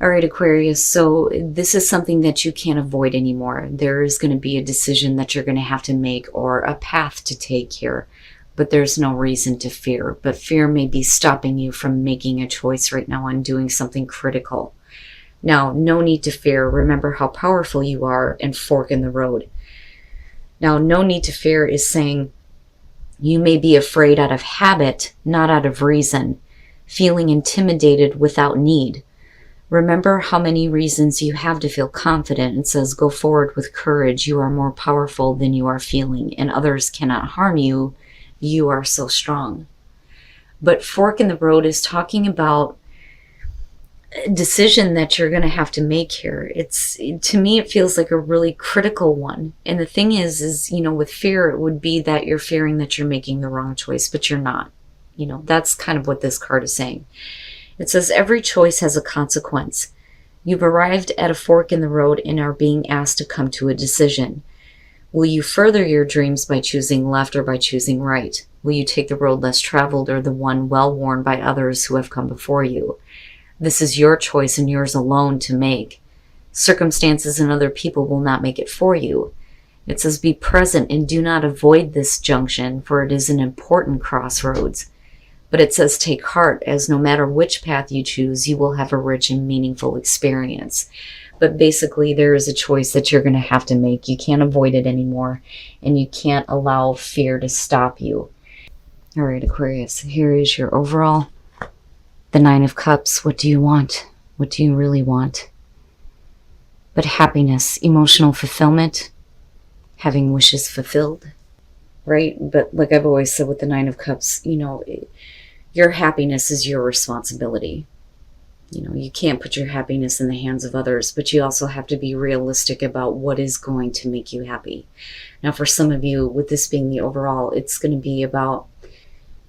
All right, Aquarius, so this is something that you can't avoid anymore. There is going to be a decision that you're going to have to make or a path to take here, but there's no reason to fear. But fear may be stopping you from making a choice right now and doing something critical. Now, no need to fear. Remember how powerful you are and fork in the road. Now, no need to fear is saying you may be afraid out of habit, not out of reason, feeling intimidated without need. Remember how many reasons you have to feel confident. It says, go forward with courage. You are more powerful than you are feeling, and others cannot harm you. You are so strong. But fork in the road is talking about a decision that you're going to have to make here. To me, it feels like a really critical one. And the thing is, with fear, it would be that you're fearing that you're making the wrong choice, but you're not. That's kind of what this card is saying. It says every choice has a consequence. You've arrived at a fork in the road and are being asked to come to a decision. Will you further your dreams by choosing left or by choosing right? Will you take the road less traveled or the one well worn by others who have come before you? This is your choice and yours alone to make. Circumstances and other people will not make it for you. It says be present and do not avoid this junction, for it is an important crossroads. But it says take heart, as no matter which path you choose, you will have a rich and meaningful experience. But basically, there is a choice that you're going to have to make. You can't avoid it anymore, and you can't allow fear to stop you. All right, Aquarius, here is your overall. The Nine of Cups. What do you want? What do you really want? But happiness, emotional fulfillment, having wishes fulfilled, right? But like I've always said with the Nine of Cups, your happiness is your responsibility. You can't put your happiness in the hands of others, but you also have to be realistic about what is going to make you happy. Now, for some of you, with this being the overall, it's going to be about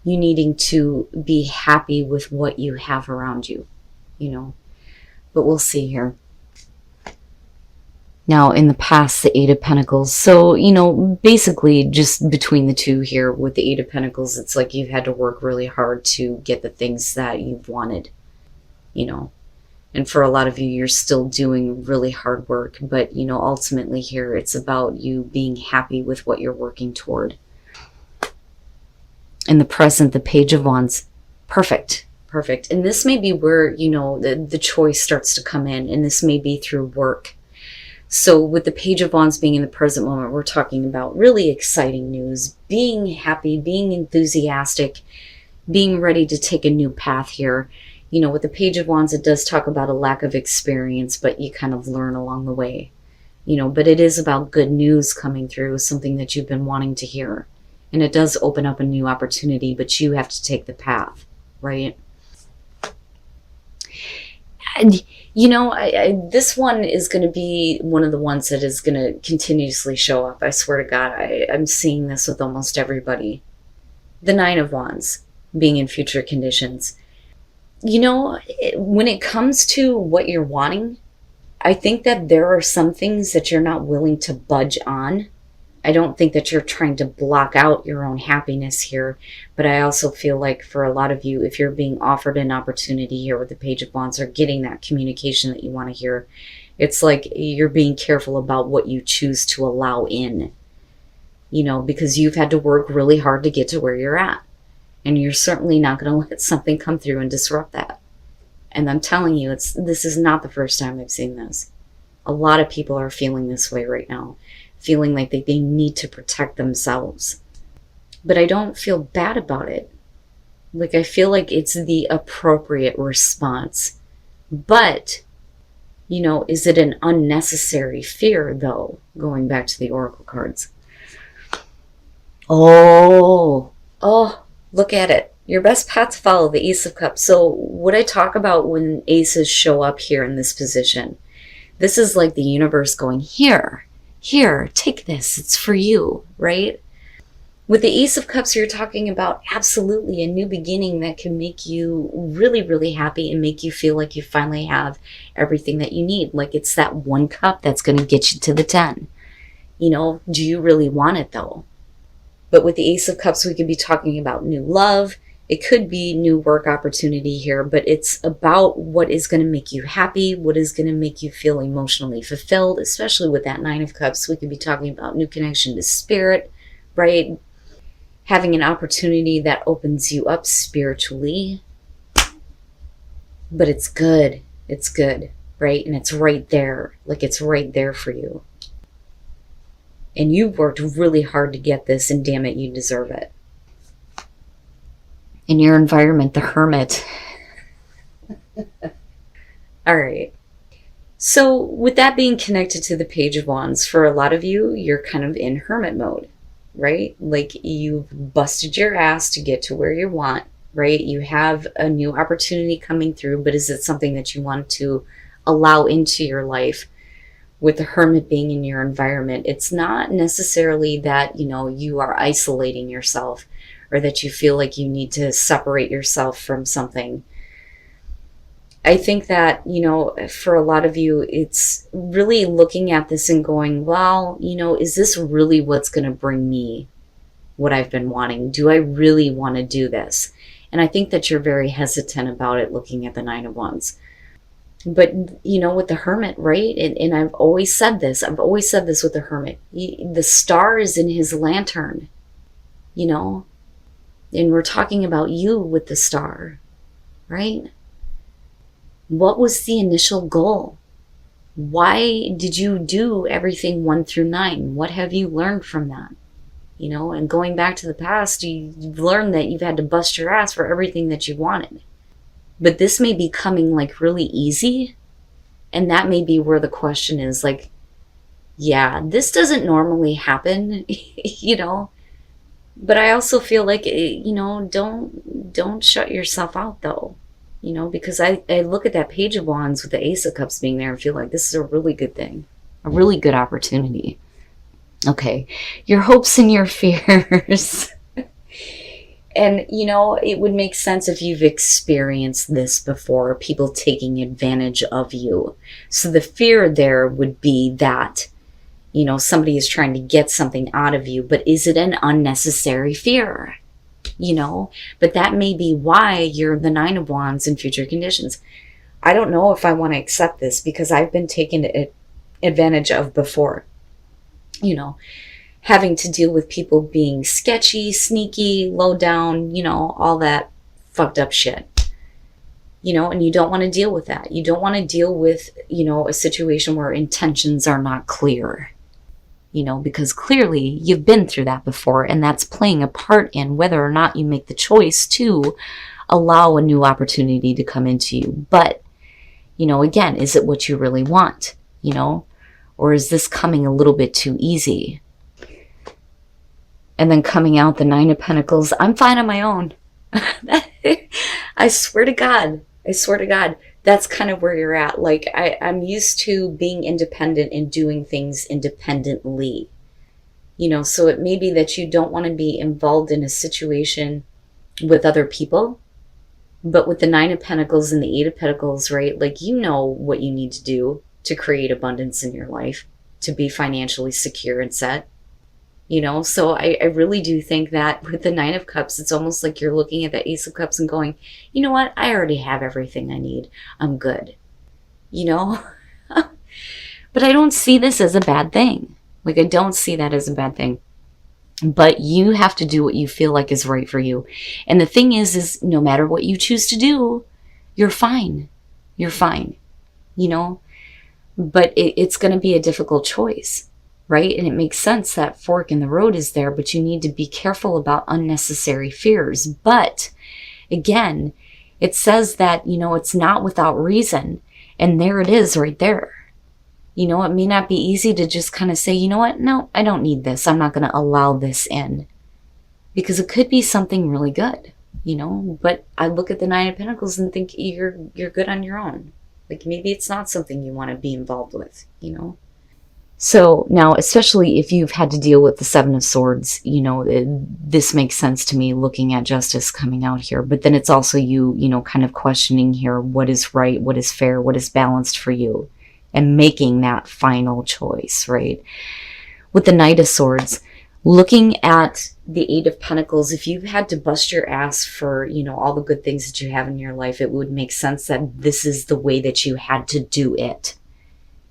you needing to be happy with what you have around you, but we'll see here. Now, in the past, the Eight of Pentacles. So, basically just between the two here with the Eight of Pentacles, it's like you've had to work really hard to get the things that you've wanted, And for a lot of you, you're still doing really hard work. But, ultimately here, it's about you being happy with what you're working toward. In the present, the Page of Wands. Perfect. Perfect. And this may be where, the choice starts to come in. And this may be through work. So with the Page of Wands being in the present moment, we're talking about really exciting news, being happy, being enthusiastic, being ready to take a new path here. With the Page of Wands, it does talk about a lack of experience, but you kind of learn along the way. But it is about good news coming through, something that you've been wanting to hear. And it does open up a new opportunity, but you have to take the path, right? And this one is going to be one of the ones that is going to continuously show up. I swear to God, I'm seeing this with almost everybody. The Nine of Wands being in future conditions. When it comes to what you're wanting, I think that there are some things that you're not willing to budge on. I don't think that you're trying to block out your own happiness here, but I also feel like for a lot of you, if you're being offered an opportunity here with the Page of Wands or getting that communication that you want to hear, it's like you're being careful about what you choose to allow in, because you've had to work really hard to get to where you're at. And you're certainly not going to let something come through and disrupt that. And I'm telling you, this is not the first time I've seen this. A lot of people are feeling this way right now. Feeling like they need to protect themselves. But I don't feel bad about it. Like, I feel like it's the appropriate response. But, is it an unnecessary fear, though? Going back to the Oracle cards. Oh, look at it. Your best path to follow, the Ace of Cups. So what I talk about when aces show up here in this position, this is like the universe going, here, take this, it's for you, right? With the Ace of Cups, you're talking about absolutely a new beginning that can make you really, really happy and make you feel like you finally have everything that you need. Like it's that one cup that's going to get you to the 10. Do you really want it though? But with the Ace of Cups, we could be talking about new love, It could be new work opportunity here, but it's about what is going to make you happy, what is going to make you feel emotionally fulfilled, especially with that Nine of Cups. We could be talking about new connection to spirit, right? Having an opportunity that opens you up spiritually. But it's good. It's good, right? And it's right there. Like, it's right there for you. And you've worked really hard to get this, and damn it, you deserve it. In your environment, the Hermit. All right. So with that being connected to the Page of Wands, for a lot of you, you're kind of in hermit mode, right? Like, you've busted your ass to get to where you want, right? You have a new opportunity coming through, but is it something that you want to allow into your life? With the Hermit being in your environment, it's not necessarily that, you are isolating yourself, or that you feel like you need to separate yourself from something. I think that, for a lot of you, it's really looking at this and going, well, is this really what's going to bring me what I've been wanting? Do I really want to do this? And I think that you're very hesitant about it, looking at the Nine of Wands. But, with the Hermit, right? And I've always said this with the Hermit. The star is in his lantern, And we're talking about you with the star, right? What was the initial goal? Why did you do everything 1 through 9? What have you learned from that? And going back to the past, you've learned that you've had to bust your ass for everything that you wanted. But this may be coming like really easy. And that may be where the question is, like, yeah, this doesn't normally happen, But I also feel like, don't shut yourself out though, because I look at that Page of Wands with the Ace of Cups being there and feel like this is a really good thing, a really good opportunity. Okay, your hopes and your fears. And, it would make sense if you've experienced this before, people taking advantage of you. So the fear there would be that, somebody is trying to get something out of you, but is it an unnecessary fear? But that may be why you're the Nine of Wands in future conditions. I don't know if I want to accept this, because I've been taken advantage of before, having to deal with people being sketchy, sneaky, low down, all that fucked up shit. And you don't want to deal with that. You don't want to deal with, a situation where intentions are not clear. Because clearly you've been through that before, and that's playing a part in whether or not you make the choice to allow a new opportunity to come into you. But, again, is it what you really want? Or is this coming a little bit too easy? And then coming out the Nine of Pentacles, I'm fine on my own. I swear to God, that's kind of where you're at. Like, I'm used to being independent and doing things independently. So it may be that you don't want to be involved in a situation with other people. But with the Nine of Pentacles and the Eight of Pentacles, right? Like, what you need to do to create abundance in your life, to be financially secure and set. So I really do think that with the Nine of Cups, it's almost like you're looking at the Ace of Cups and going, you know what? I already have everything I need. I'm good. But I don't see this as a bad thing. Like, I don't see that as a bad thing. But you have to do what you feel like is right for you. And the thing is no matter what you choose to do, you're fine. You're fine. But it's going to be a difficult choice. Right? And it makes sense that fork in the road is there, but you need to be careful about unnecessary fears. But again, it says that, it's not without reason. And there it is right there. It may not be easy to just kind of say, you know what? No, I don't need this. I'm not going to allow this in. Because it could be something really good, But I look at the Nine of Pentacles and think you're good on your own. Like, maybe it's not something you want to be involved with, So now, especially if you've had to deal with the Seven of Swords, this makes sense to me looking at justice coming out here. But then it's also you, kind of questioning here what is right, what is fair, what is balanced for you, and making that final choice, right? With the Knight of Swords, Looking at the Eight of Pentacles, if you've had to bust your ass for, all the good things that you have in your life, it would make sense that this is the way that you had to do it.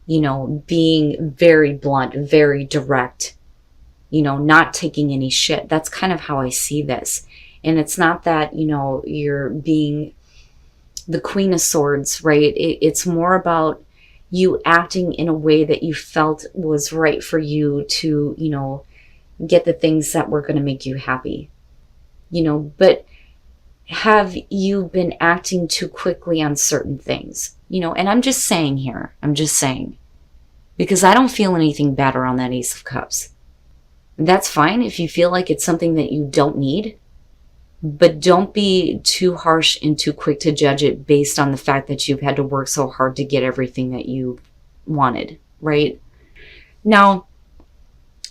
Being very blunt, very direct, not taking any shit. That's kind of how I see this. And it's not that, you're being the Queen of Swords, right? It's more about you acting in a way that you felt was right for you to, get the things that were going to make you happy, but have you been acting too quickly on certain things, and I'm just saying here, because I don't feel anything bad around that Ace of Cups. That's fine if you feel like it's something that you don't need, but don't be too harsh and too quick to judge it based on the fact that you've had to work so hard to get everything that you wanted, right? Now,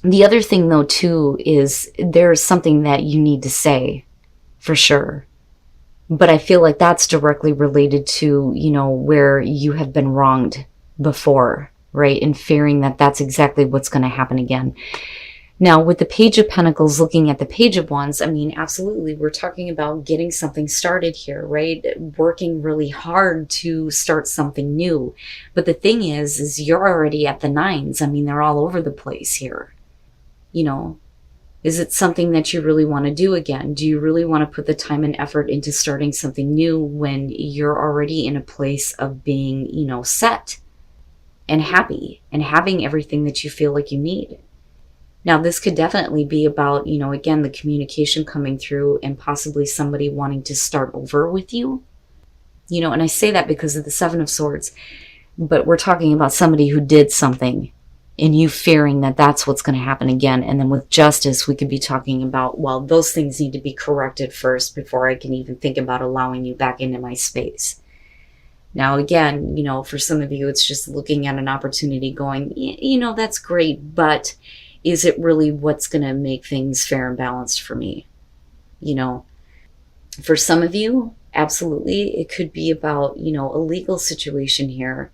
the other thing though too is there's something that you need to say for sure. But I feel like that's directly related to, where you have been wronged before, right? And fearing that that's exactly what's going to happen again. Now, with the Page of Pentacles, looking at the Page of Wands, I mean, absolutely, we're talking about getting something started here, right? Working really hard to start something new. But the thing is you're already at the nines. I mean, they're all over the place here. Is it something that you really want to do again? Do you really want to put the time and effort into starting something new when you're already in a place of being, set and happy and having everything that you feel like you need? Now, this could definitely be about, again, the communication coming through and possibly somebody wanting to start over with you. And I say that because of the Seven of Swords, but we're talking about somebody who did something and you fearing that that's what's going to happen again. And then with Justice, we could be talking about, well, those things need to be corrected first before I can even think about allowing you back into my space. Now, again, for some of you, it's just looking at an opportunity going, that's great, but is it really what's going to make things fair and balanced for me? For some of you, absolutely, it could be about, a legal situation here.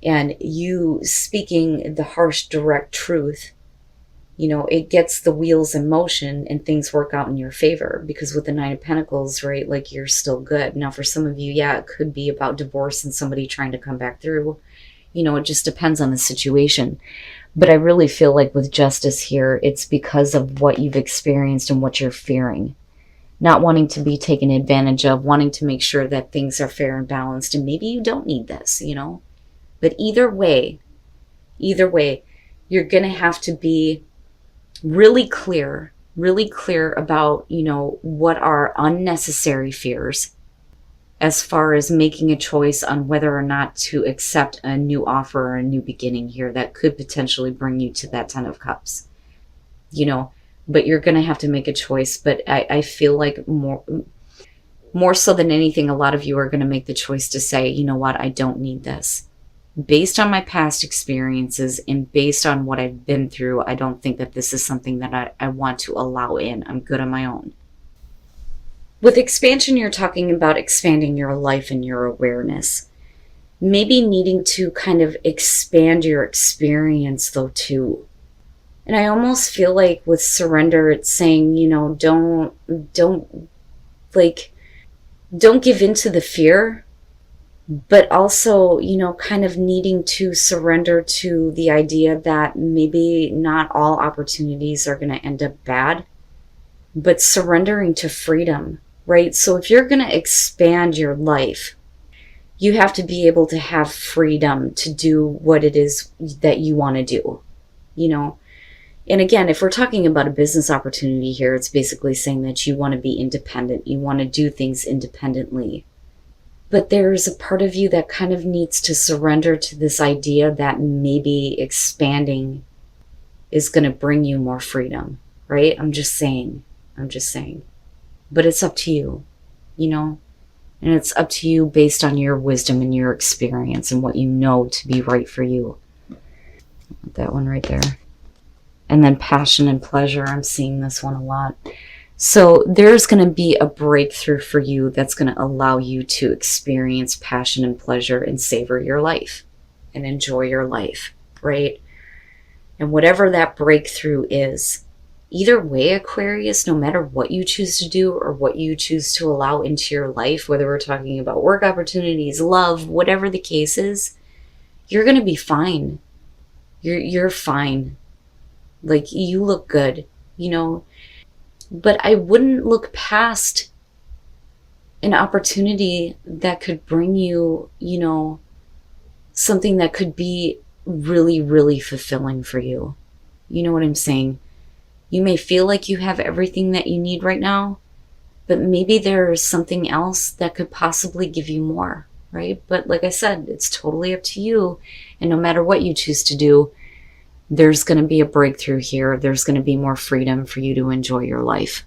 And you speaking the harsh, direct truth, it gets the wheels in motion and things work out in your favor. Because with the Nine of Pentacles, right, like you're still good. Now, for some of you, yeah, it could be about divorce and somebody trying to come back through. It just depends on the situation. But I really feel like with Justice here, it's because of what you've experienced and what you're fearing. Not wanting to be taken advantage of, wanting to make sure that things are fair and balanced. And maybe you don't need this, But either way, you're going to have to be really clear about, what are unnecessary fears as far as making a choice on whether or not to accept a new offer or a new beginning here that could potentially bring you to that Ten of Cups, but you're going to have to make a choice. But I feel like more so than anything, a lot of you are going to make the choice to say, you know what, I don't need this. Based on my past experiences and based on what I've been through, I don't think that this is something that I want to allow in. I'm good on my own. With expansion, you're talking about expanding your life and your awareness. Maybe needing to kind of expand your experience though too. And I almost feel like with surrender, it's saying, don't give in to the fear, but also, kind of needing to surrender to the idea that maybe not all opportunities are going to end up bad, but surrendering to freedom, right? So if you're going to expand your life, you have to be able to have freedom to do what it is that you want to do, And again, if we're talking about a business opportunity here, it's basically saying that you want to be independent. You want to do things independently. But there's a part of you that kind of needs to surrender to this idea that maybe expanding is going to bring you more freedom, right? I'm just saying. But it's up to you, And it's up to you based on your wisdom and your experience and what you know to be right for you. That one right there. And then passion and pleasure. I'm seeing this one a lot. So there's going to be a breakthrough for you that's going to allow you to experience passion and pleasure and savor your life and enjoy your life, right? And whatever that breakthrough is, Either way, Aquarius, no matter what you choose to do or what you choose to allow into your life, whether we're talking about work opportunities, love, whatever the case is, you're going to be fine. You're fine. Like, you look good, you know. But I wouldn't look past an opportunity that could bring you, you know, something that could be really, really fulfilling for you. You know what I'm saying? You may feel like you have everything that you need right now, but maybe there's something else that could possibly give you more, right? But like I said, it's totally up to you. And no matter what you choose to do, there's going to be a breakthrough here. There's going to be more freedom for you to enjoy your life.